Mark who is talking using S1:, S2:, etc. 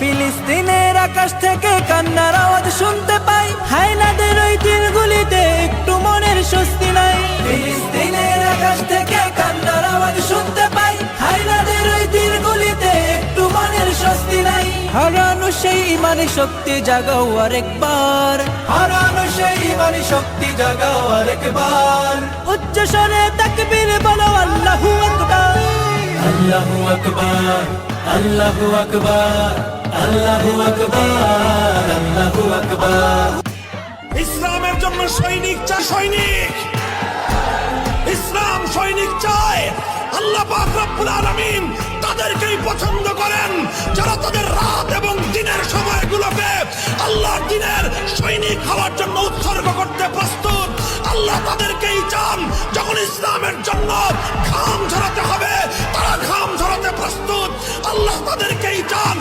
S1: ফিলিস্তিনের আকাশ থেকে কান্নার আওয়াজ শুনতে পাই, হায়নাদের ওই তীরগুলিতে একটু মনের স্বস্তি নাই। ফিলিস্তিনের আকাশ থেকে কান্নার আওয়াজ শুনতে পাই, হায়নাদের ওই তীরগুলিতে একটু মনের স্বস্তি নাই। হারানো সেই ইমানি শক্তি জাগাও আরেকবার, হারানো সেই ইমানি শক্তি জাগাও আরেকবার। উচ্চ স্বরে তাকবীর বলো আল্লাহু আকবার, আল্লাহু আকবার, আল্লাহু আকবার, আল্লাহু আকবার, আল্লাহু আকবার।
S2: ইসলামের জন্য সৈনিক চায়, সৈনিক। ইসলাম সৈনিক চায়। আল্লাহ পাক রব্বুল আলামিন তাদেরকেই পছন্দ করেন যারা তাদের রাত এবং দিনের সময়গুলোকে আল্লাহর দ্বীনের সৈনিক হওয়ার জন্য উৎসর্গ করতে প্রস্তুত। আল্লাহ তাদেরকেই চান যখন ইসলামের জন্য ঘাম ঝরাতে হবে তারা ঘাম ঝরাতে প্রস্তুত। আল্লাহ তাদেরকেই চান